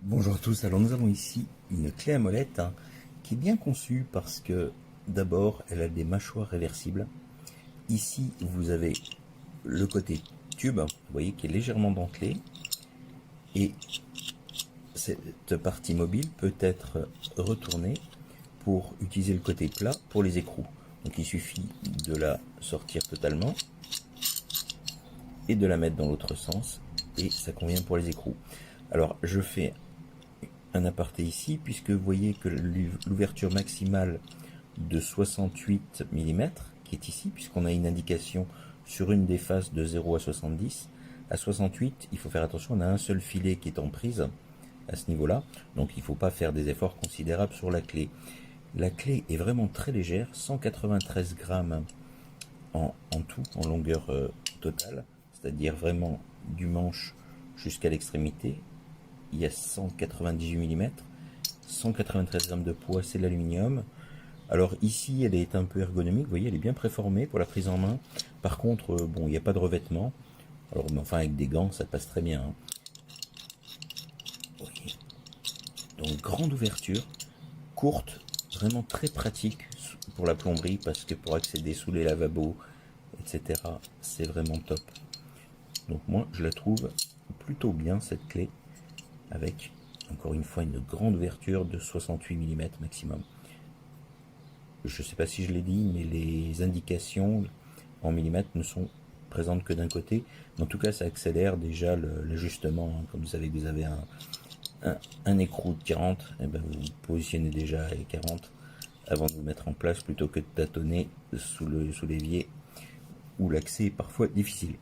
Bonjour à tous, alors nous avons ici une clé à molette qui est bien conçue parce que d'abord elle a des mâchoires réversibles. Ici vous avez le côté tube, vous voyez, qui est légèrement dentelé, et cette partie mobile peut être retournée pour utiliser le côté plat pour les écrous. Donc il suffit de la sortir totalement et de la mettre dans l'autre sens et ça convient pour les écrous. Alors je fais un aparté ici puisque vous voyez que l'ouverture maximale de 68 mm qui est ici, puisqu'on a une indication sur une des faces de 0 à 70. À 68, il faut faire attention, on a un seul filet qui est en prise à ce niveau-là, donc il ne faut pas faire des efforts considérables sur la clé. La clé est vraiment très légère, 193 grammes en tout, en longueur totale, c'est-à-dire vraiment du manche jusqu'à l'extrémité. Il y a 198 mm, 193 grammes de poids, c'est l'aluminium. Alors ici, elle est un peu ergonomique, vous voyez, elle est bien préformée pour la prise en main. Par contre, bon, il n'y a pas de revêtement. Alors, mais enfin, avec des gants, ça passe très bien. Vous voyez. Donc, grande ouverture, courte, vraiment très pratique pour la plomberie, parce que pour accéder sous les lavabos, etc., c'est vraiment top. Donc moi, je la trouve plutôt bien, cette clé, avec, encore une fois, une grande ouverture de 68 mm maximum. Je ne sais pas si je l'ai dit, mais les indications en millimètres ne sont présentes que d'un côté. En tout cas, ça accélère déjà l'ajustement. Comme vous savez que vous avez un écrou de 40, et ben vous positionnez déjà à 40 avant de vous mettre en place plutôt que de tâtonner sous l'évier où l'accès est parfois difficile.